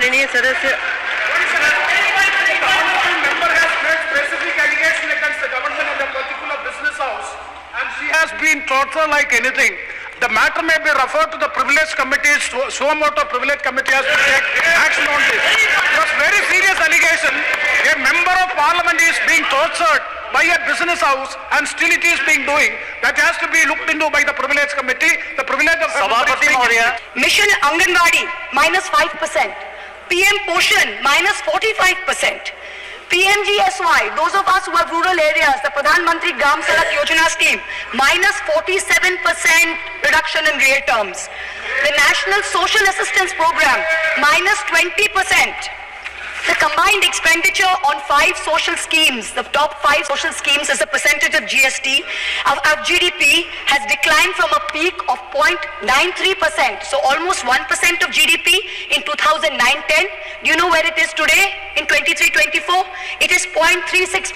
माननीय सदस्य member has made specific allegation against the government in a particular business house, and she has been tortured like anything. The matter may be referred to the privilege committee. Suo motu privilege committee has to take action on this. Because very serious allegation. A member of parliament is being tortured by a business house, and still it is being doing. That has to be looked into by the privilege committee. The privilege of Sabhapati Maurya. Mission Anganwadi minus 5%. PM Poshan minus 45%. PMGSY, those of us who have rural areas, the Pradhan Mantri Gram Sadak Yojana scheme, minus 47% reduction in real terms. The National Social Assistance Program, minus 20%. The combined expenditure on 5 social schemes, the top 5 social schemes as a percentage of GST, of GDP has declined from a peak of 0.93%. So almost 1% of GDP in 2009-10. Do you know where it is today in 23-24? It is 0.36%.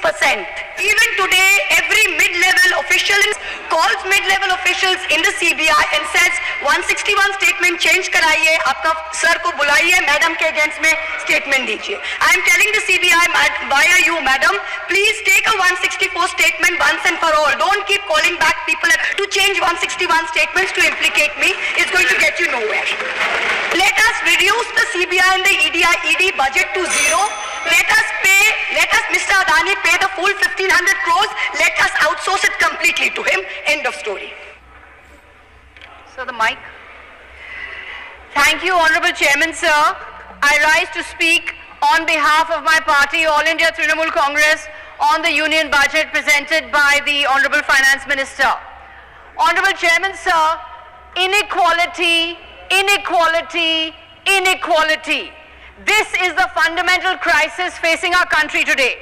Even today, every mid-level official calls mid-level officials in the CBI and says 161 statement change karaiye, aapka sir ko bulaiye, madam ke against mein statement dijiye. I am telling the CBI via you, madam, please take a 164 statement once and for all. Don't keep calling back people to change 161 statements to implicate me. It's going to get you nowhere. Let us reduce the CBI and the ED budget to zero. Let us Mr. Adani pay the full 1,500 crores. Let us outsource it completely to him. End of story. So the mic. Thank you, Honorable Chairman, sir. I rise to speak on behalf of my party, All India Trinamool Congress, on the union budget presented by the Honorable Finance Minister. Honorable Chairman, sir, inequality, inequality, inequality. This is the fundamental crisis facing our country today.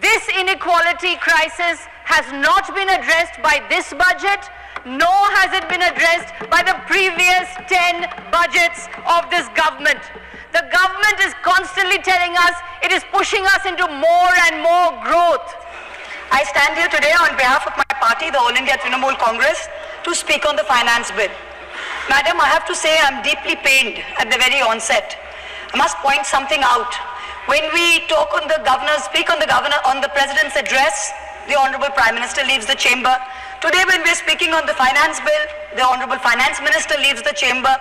This inequality crisis has not been addressed by this budget, nor has it been addressed by the previous 10 budgets of this government. The government is constantly telling us it is pushing us into more and more growth. I stand here today on behalf of my party, the All India Trinamool Congress, to speak on the finance bill. Madam, I have to say I am deeply pained at the very onset. I must point something out. When we talk on the speak on the President's address, the Honorable Prime Minister leaves the chamber. Today when we are speaking on the finance bill, the Honorable Finance Minister leaves the chamber.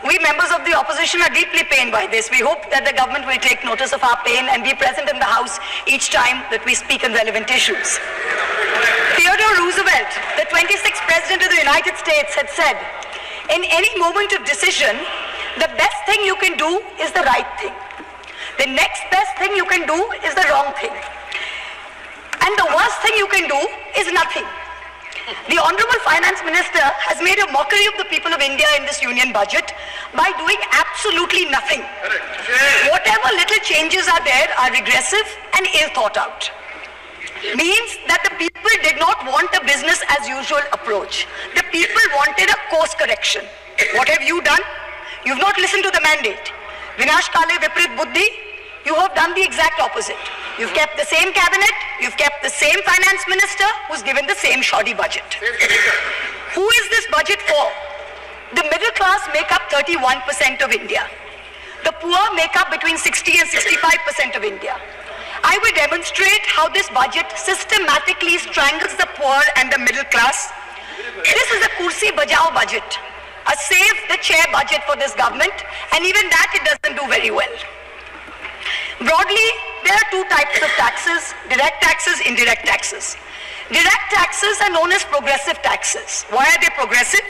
We members of the opposition are deeply pained by this. We hope that the government will take notice of our pain and be present in the House each time that we speak on relevant issues. Theodore Roosevelt, the 26th President of the United States, had said, in any moment of decision, the best thing you can do is the right thing. The next best thing you can do is the wrong thing. And the worst thing you can do is nothing. The Honorable Finance Minister has made a mockery of the people of India in this union budget by doing absolutely nothing. Whatever little changes are there are regressive and ill thought out. Means that the people did not want a business as usual approach. The people wanted a course correction. What have you done? You've not listened to the mandate. Vinash Kale Viprit Buddhi, you have done the exact opposite. You've kept the same cabinet, you've kept the same finance minister who's given the same shoddy budget. Who is this budget for? The middle class make up 31% of India. The poor make up between 60 and 65% of India. I will demonstrate how this budget systematically strangles the poor and the middle class. This is a kursi bajao budget, a save the chair budget for this government, and even that it doesn't do very well. Broadly, there are 2 types of taxes: direct taxes, indirect taxes. Direct taxes are known as progressive taxes. Why are they progressive?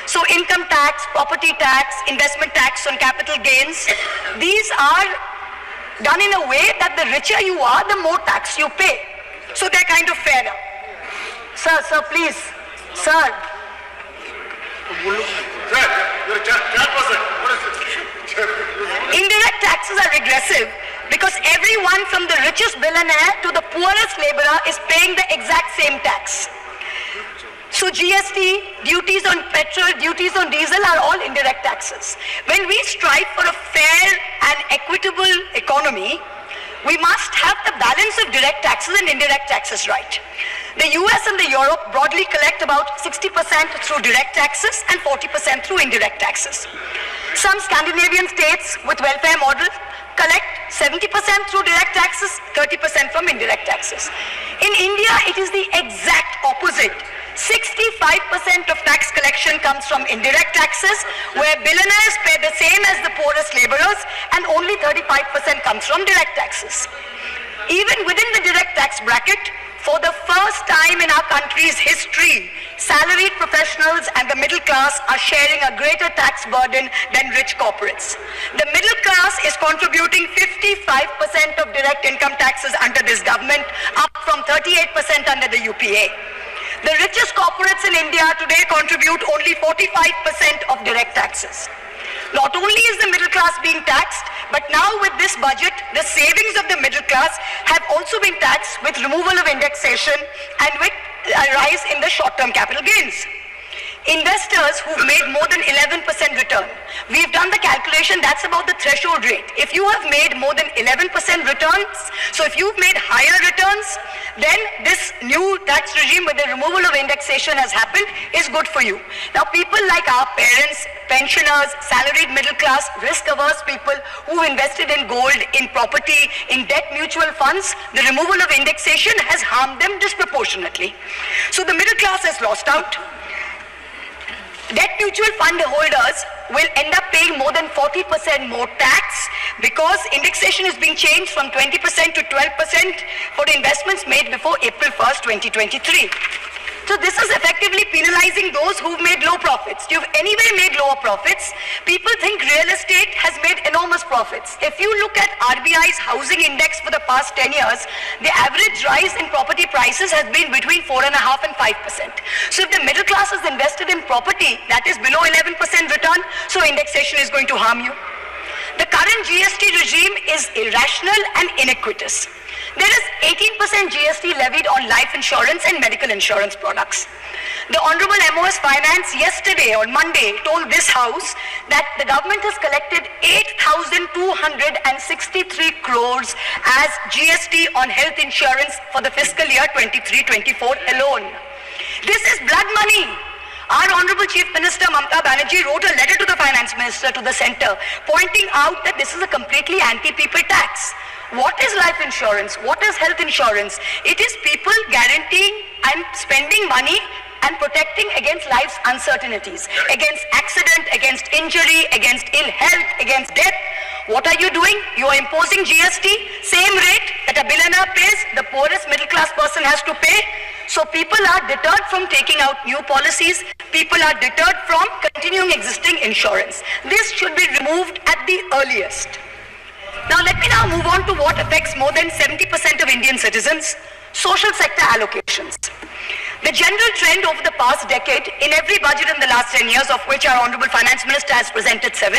So income tax, property tax, investment tax on capital gains, these are done in a way that the richer you are, the more tax you pay. So they're kind of fairer. Sir, please. Sir. Indirect taxes are regressive because everyone from the richest billionaire to the poorest laborer is paying the exact same tax. So GST, duties on petrol, duties on diesel are all indirect taxes. When we strive for a fair and equitable economy, we must have the balance of direct taxes and indirect taxes right. The US and the Europe broadly collect about 60% through direct taxes and 40% through indirect taxes. Some Scandinavian states with welfare models collect 70% through direct taxes, 30% from indirect taxes. In India, it is the exact opposite. 65% of tax collection comes from indirect taxes, where billionaires pay the same as the poorest laborers, and only 35% comes from direct taxes. Even within the direct tax bracket, for the first time in our country's history, salaried professionals and the middle class are sharing a greater tax burden than rich corporates. The middle class is contributing 55% of direct income taxes under this government, up from 38% under the UPA. The richest corporates in India today contribute only 45% of direct taxes. Not only is the middle class being taxed, but now with this budget, the savings of the middle class have also been taxed with removal of indexation and with a rise in the short-term capital gains. Investors who've made more than 11% return, we've done the calculation, that's about the threshold rate. If you have made more than 11% returns, so if you've made higher returns, then this new tax regime with the removal of indexation has happened is good for you. Now people like our parents, pensioners, salaried middle class, risk-averse people who invested in gold, in property, in debt mutual funds, the removal of indexation has harmed them disproportionately. So the middle class has lost out. Debt mutual fund holders will end up paying more than 40% more tax because indexation is being changed from 20% to 12% for investments made before April 1st, 2023. So this is effectively penalizing those who've made low profits. You've anyway made lower profits. People think real estate has made enormous profits. If you look at RBI's housing index for the past 10 years, the average rise in property prices has been between 4.5% and 5%. So if the middle class is invested in property that is below 11% return, so indexation is going to harm you. The current GST regime is irrational and iniquitous. There is 18% GST levied on life insurance and medical insurance products. The Honorable MOS Finance yesterday on Monday told this House that the government has collected 8,263 crores as GST on health insurance for the fiscal year 23-24 alone. This is blood money. Our Honorable Chief Minister Mamata Banerjee wrote a letter to the Finance Minister, to the Centre, pointing out that this is a completely anti-people tax. What is life insurance? What is health insurance? It is people guaranteeing and spending money and protecting against life's uncertainties, against accident, against injury, against ill health, against death. What are you doing? You are imposing GST, same rate that a billionaire pays, the poorest middle class person has to pay. So people are deterred from taking out new policies. People are deterred from continuing existing insurance. This should be removed at the earliest. Now let me now move on to what affects more than 70% of Indian citizens, social sector allocations. The general trend over the past decade, in every budget in the last 10 years, of which our Honorable Finance Minister has presented 7,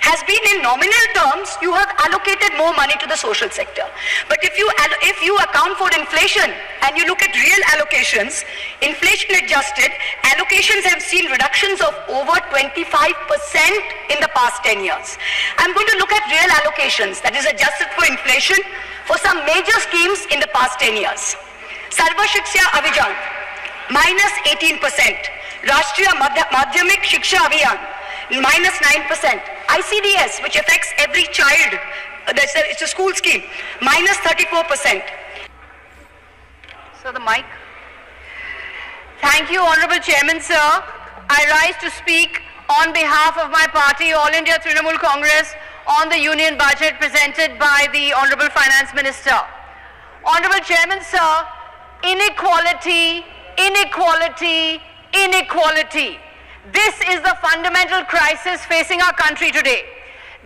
has been in nominal terms, you have allocated more money to the social sector. But if you account for inflation and you look at real allocations, inflation adjusted, allocations have seen reductions of over 25% in the past 10 years. I'm going to look at real allocations, that is adjusted for inflation, for some major schemes in the past 10 years. Sarva Shiksha Abhijan, minus 18%. Rashtriya Madhyamik Shiksha Abhiyan, minus 9%. ICDS, which affects every child, it's a school scheme, minus 34%. So the mic. Thank you, Honorable Chairman, sir. I rise to speak on behalf of my party, All India Trinamool Congress, on the union budget presented by the Honorable Finance Minister. Honorable Chairman, sir, inequality, inequality, inequality. This is the fundamental crisis facing our country today.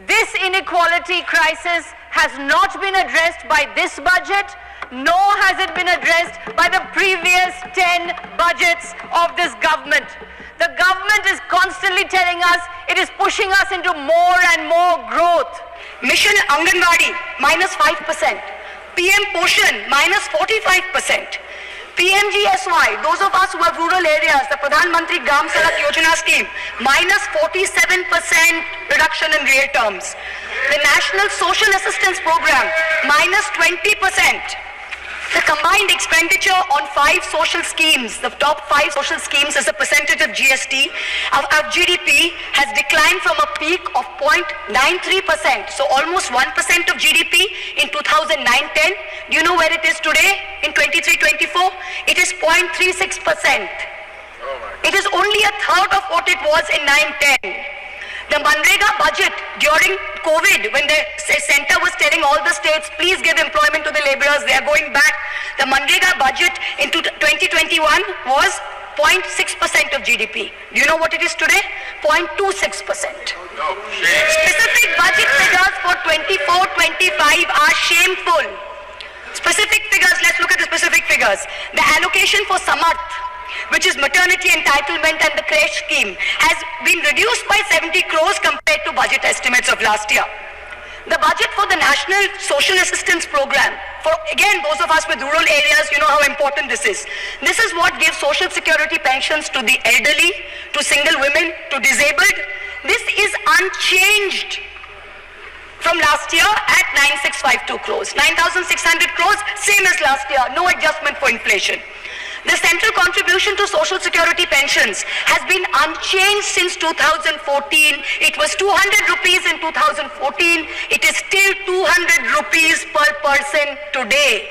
This inequality crisis has not been addressed by this budget, nor has it been addressed by the previous 10 budgets of this government. The government is constantly telling us it is pushing us into more and more growth. Mission Anganwadi, minus 5%. PM Poshan, minus 45%. PMGSY, those of us who have rural areas, the Pradhan Mantri Gram Sadak Yojana scheme, minus 47% reduction in real terms. The National Social Assistance Program, minus 20%. The combined expenditure on 5 social schemes, the top 5 social schemes as a percentage of GST, of GDP, has declined from a peak of 0.93%, so almost 1% of GDP in 2009-10. Do you know where it is today in 23-24? It is 0.36%. It is only a third of what it was in 9-10. The Manrega budget during COVID, when the center was telling all the states, please give employment to the laborers, they are going back. The Manrega budget in 2021 was 0.6% of GDP. Do you know what it is today? 0.26%. Specific budget figures for 24-25 are shameful. Specific figures, let's look at the specific figures. The allocation for Samarth, which is maternity entitlement and the creche scheme, has been reduced by 70 crores compared to budget estimates of last year. The budget for the National Social Assistance Program, for again those of us with rural areas, you know how important this is. This is what gives social security pensions to the elderly, to single women, to disabled. This is unchanged from last year at 9652 crores. 9,600 crores, same as last year, no adjustment for inflation. The central contribution to social security pensions has been unchanged since 2014. It was 200 rupees in 2014. It is still 200 rupees per person today.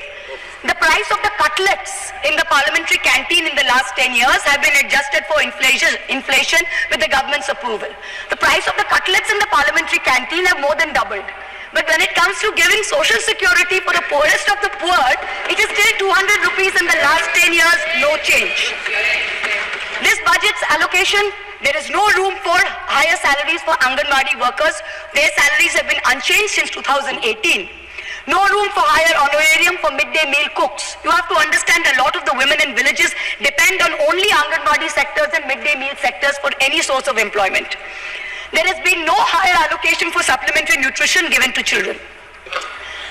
The price of the cutlets in the parliamentary canteen in the last 10 years have been adjusted for inflation with the government's approval. The price of the cutlets in the parliamentary canteen have more than doubled. But when it comes to giving social security for the poorest of the poor, it is still 200 rupees in the last 10 years, no change. This budget's allocation, there is no room for higher salaries for Anganwadi workers. Their salaries have been unchanged since 2018. No room for higher honorarium for midday meal cooks. You have to understand a lot of the women in villages depend on only Anganwadi sectors and midday meal sectors for any source of employment. There has been no higher allocation for supplementary nutrition given to children.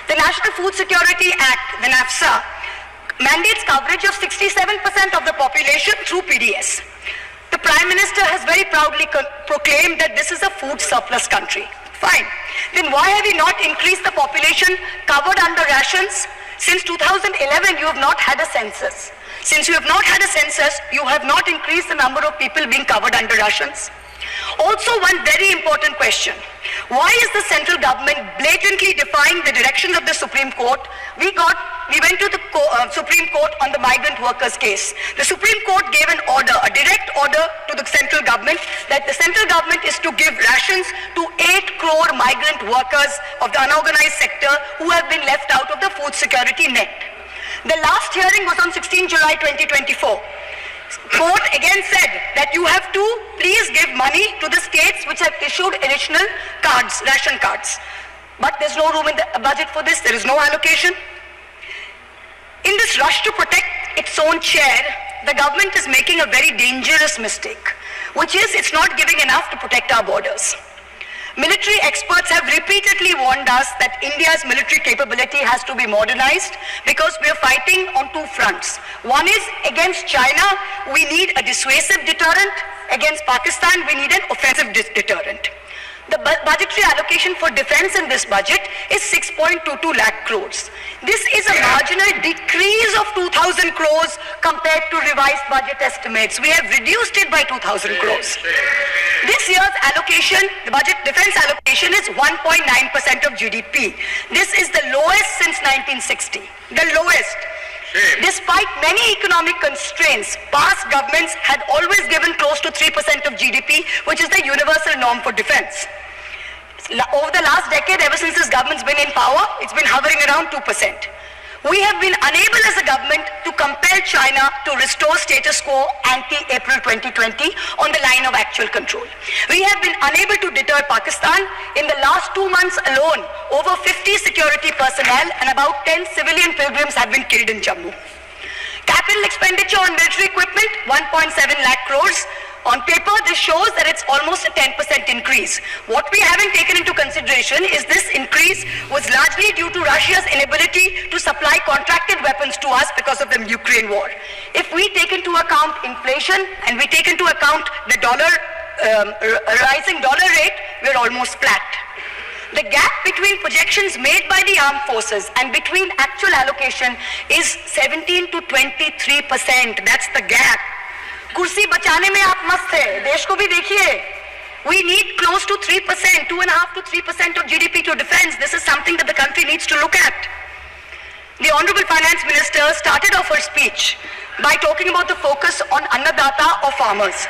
The National Food Security Act, the NAFSA, mandates coverage of 67% of the population through PDS. The Prime Minister has very proudly proclaimed that this is a food surplus country. Fine. Then why have we not increased the population covered under rations? Since 2011, you have not had a census. Since you have not had a census, you have not increased the number of people being covered under rations. Also, one very important question. Why is the central government blatantly defying the directions of the Supreme Court? We went to the Supreme Court on the migrant workers case. The Supreme Court gave an order, a direct order to the central government that the central government is to give rations to 8 crore migrant workers of the unorganized sector who have been left out of the food security net. The last hearing was on 16 July 2024. Court again said that you have to please give money to the states which have issued additional cards, ration cards. But there's no room in the budget for this. There is no allocation. In this rush to protect its own chair, the government is making a very dangerous mistake, which is it's not giving enough to protect our borders. Military experts have repeatedly warned us that India's military capability has to be modernized because we are fighting on 2 fronts. One is against China, we need a dissuasive deterrent. Against Pakistan, we need an offensive deterrent. The budgetary allocation for defense in this budget is 6.22 lakh crores. This is a marginal decrease of 2,000 crores compared to revised budget estimates. We have reduced it by 2,000 crores. This year's allocation, the budget defense allocation is 1.9% of GDP. This is the lowest since 1960, the lowest. Despite many economic constraints, past governments had always given close to 3% of GDP, which is the universal norm for defense. Over the last decade, ever since this government's been in power, it's been hovering around 2%. We have been unable as a government to compel China to restore status quo ante-April 2020 on the line of actual control. We have been unable to deter Pakistan. In the last 2 months alone, over 50 security personnel and about 10 civilian pilgrims have been killed in Jammu. Capital expenditure on military equipment, 1.7 lakh crores. On paper, this shows that it's almost a 10% increase. What we haven't taken into consideration is this increase was largely due to Russia's inability to supply contracted weapons to us because of the Ukraine war. If we take into account inflation and we take into account the rising dollar rate, we're almost flat. The gap between projections made by the armed forces and between actual allocation is 17 to 23%. That's the gap. कुर्सी बचाने में आप मस्त है, देश को भी देखिए. We need close to 3%, 2.5 to 3% of GDP to defense. This is something that the country needs to look at. The Honorable Finance Minister started off her speech by talking about the focus on Annadata or farmers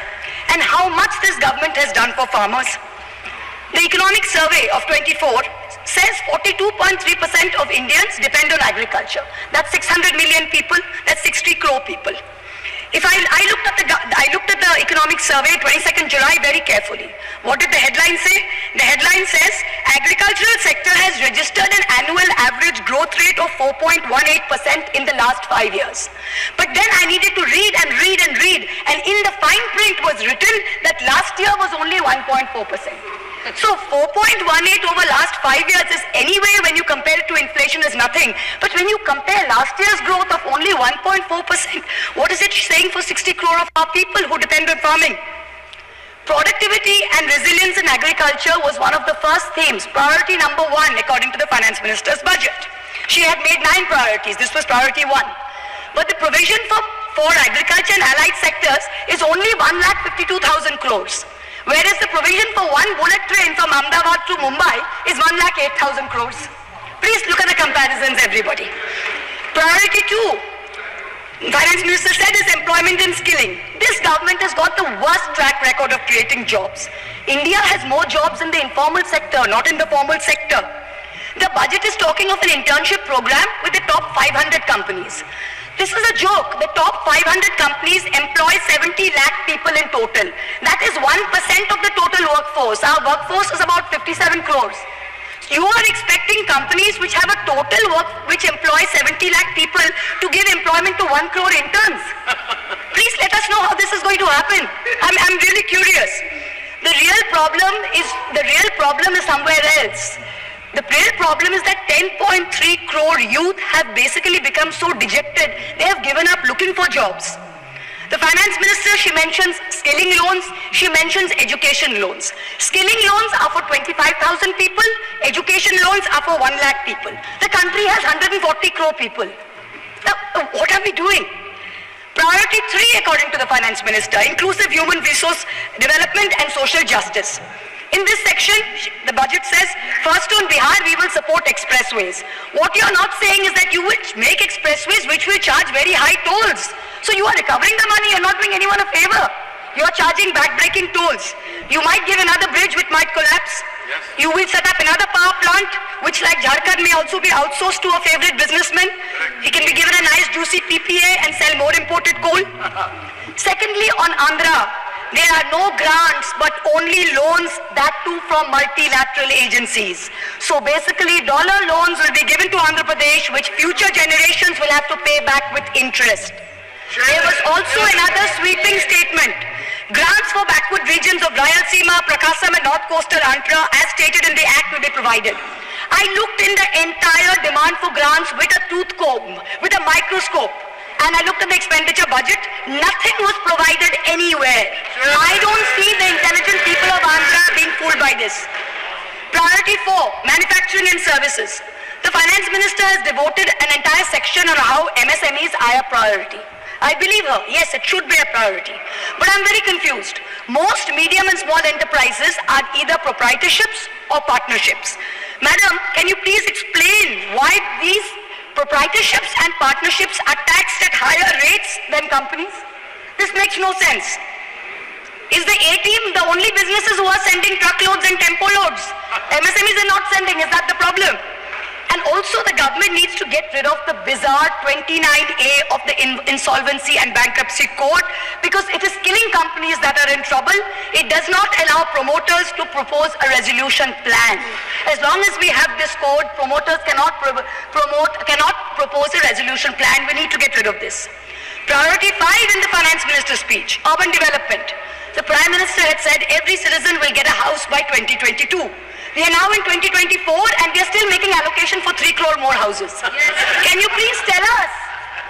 and how much this government has done for farmers. The Economic Survey of 24 says 42.3% of Indians depend on agriculture. That's 600 million people, that's 60 crore people. If I looked at the Economic Survey 22nd July very carefully. What did the headline say? The headline says agricultural sector has registered an annual average growth rate of 4.18% in the last 5 years. But then I needed to read and in the fine print was written that last year was only 1.4%. So 4.18 over last 5 years is anyway, when you compare it to inflation, is nothing. But when you compare last year's growth of only 1.4%, what is it saying for 60 crore of our people who depend on farming? Productivity and resilience in agriculture was one of the first themes, priority number 1 according to the Finance Minister's budget. She had made 9 priorities, this was priority 1. But the provision for agriculture and allied sectors is only 1,52,000 crores. Whereas the provision for one bullet train from Ahmedabad to Mumbai is 1,08,000 crores. Please look at the comparisons, everybody. Priority 2, Finance Minister said, is employment and skilling. This government has got the worst track record of creating jobs. India has more jobs in the informal sector, not in the formal sector. The budget is talking of an internship program with the top 500 companies. This is a joke. The top 500 companies employ 70 lakh people in total. That is 1% of the total workforce. Our workforce is about 57 crores. You are expecting companies which have a total which employ 70 lakh people to give employment to 1 crore interns. Please let us know how this is going to happen. I'm really curious. The real problem is somewhere else. The real problem is that 10.3 crore youth have basically become so dejected, they have given up looking for jobs. The Finance Minister, she mentions skilling loans, she mentions education loans. Skilling loans are for 25,000 people, education loans are for 1 lakh people. The country has 140 crore people. Now, what are we doing? Priority 3, according to the Finance Minister, inclusive human resource development and social justice. In this section, the budget says, first on Bihar, we will support expressways. What you are not saying is that you will make expressways which will charge very high tolls. So you are recovering the money, you are not doing anyone a favor. You are charging back-breaking tolls. You might give another bridge which might collapse. Yes. You will set up another power plant which, like Jharkhand, may also be outsourced to a favorite businessman. He can be given a nice juicy PPA and sell more imported coal. Secondly, on Andhra, there are no grants but only loans, that too from multilateral agencies. So basically dollar loans will be given to Andhra Pradesh which future generations will have to pay back with interest. There was also another sweeping statement. Grants for backward regions of Rayalaseema, Prakasam and North Coastal Andhra as stated in the Act will be provided. I looked in the entire demand for grants with a tooth comb, with a microscope. And I looked at the expenditure budget, nothing was provided anywhere. I don't see the intelligent people of Andhra being fooled by this. Priority 4, manufacturing and services. The Finance Minister has devoted an entire section on how MSMEs are a priority. I believe her, yes, it should be a priority. But I'm very confused. Most medium and small enterprises are either proprietorships or partnerships. Madam, can you please explain why these proprietorships and partnerships are taxed at higher rates than companies? This makes no sense. Is the A-team the only businesses who are sending truckloads and tempo loads? MSMEs are not sending, is that the problem? And also the government needs to get rid of the bizarre 29A of the Insolvency and Bankruptcy Code because it is killing companies that are in trouble. It does not allow promoters to propose a resolution plan. As long as we have this code, promoters cannot propose a resolution plan. We need to get rid of this. Priority 5 in the Finance Minister's speech, urban development. The Prime Minister had said every citizen will get a house by 2022. We are now in 2024 and we are still making allocation for 3 crore more houses. Yes. Can you please tell us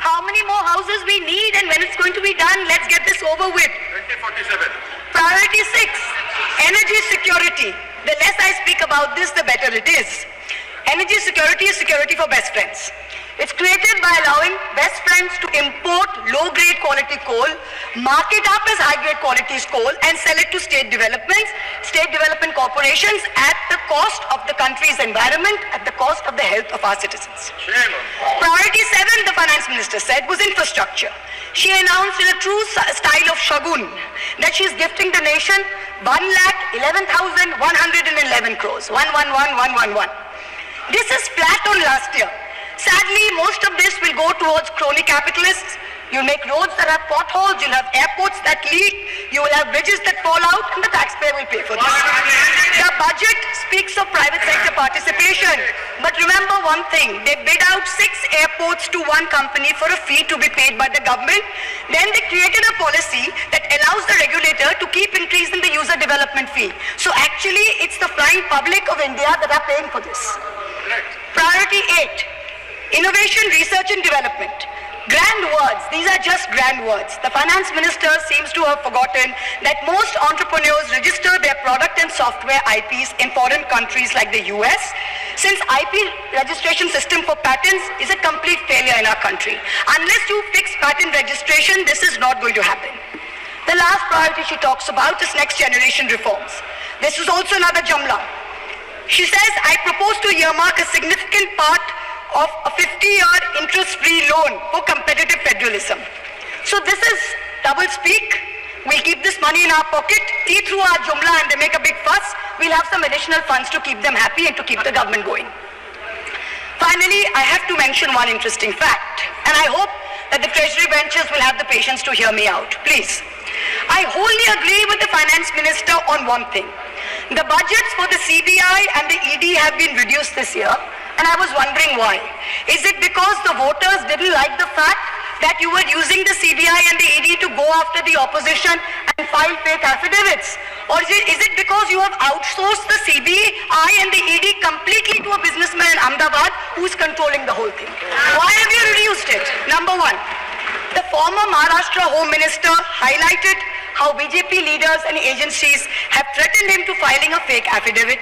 how many more houses we need and when it's going to be done? Let's get this over with. 2047. Priority 6, energy security. The less I speak about this, the better. better it is. Energy security is security for best friends. It's created by allowing best friends to import low-grade quality coal, mark it up as high-grade quality coal, and sell it to state development corporations at the cost of the country's environment, at the cost of the health of our citizens. Priority 7, the finance minister said, was infrastructure. She announced in a true style of Shagun that she is gifting the nation 1,11,111 crores. 111,111. This is flat on last year. Sadly, most of this will go towards crony capitalists. You'll make roads that have potholes, you'll have airports that leak, you will have bridges that fall out, and the taxpayer will pay for this. The budget speaks of private sector participation. But remember one thing, they bid out 6 airports to one company for a fee to be paid by the government. Then they created a policy that allows the regulator to keep increasing the user development fee. So actually, it's the flying public of India that are paying for this. Priority 8. Innovation, research and development. Grand words, these are just grand words. The finance minister seems to have forgotten that most entrepreneurs register their product and software IPs in foreign countries like the US, since IP registration system for patents is a complete failure in our country. Unless you fix patent registration, this is not going to happen. The last priority she talks about is next generation reforms. This is also another Jamla. She says, I propose to earmark a significant part of a 50-year interest-free loan for competitive federalism. So this is double speak. We'll keep this money in our pocket, see through our Jumla and they make a big fuss. We'll have some additional funds to keep them happy and to keep the government going. Finally, I have to mention one interesting fact, and I hope that the treasury benches will have the patience to hear me out. Please. I wholly agree with the finance minister on one thing. The budgets for the CBI and the ED have been reduced this year. And I was wondering why. Is it because the voters didn't like the fact that you were using the CBI and the ED to go after the opposition and file fake affidavits? Or is it because you have outsourced the CBI and the ED completely to a businessman in Ahmedabad who's controlling the whole thing? Why have you reduced it? Number one, the former Maharashtra Home Minister highlighted how BJP leaders and agencies have threatened him to filing a fake affidavit.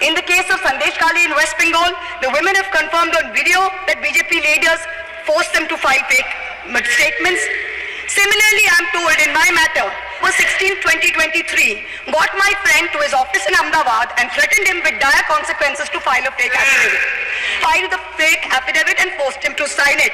In the case of Sandesh Kali in West Bengal, the women have confirmed on video that BJP leaders forced them to file fake statements. Similarly, I am told in my matter, was 16/20/23, got my friend to his office in Ahmedabad and threatened him with dire consequences to file a fake affidavit. Filed the fake affidavit and forced him to sign it.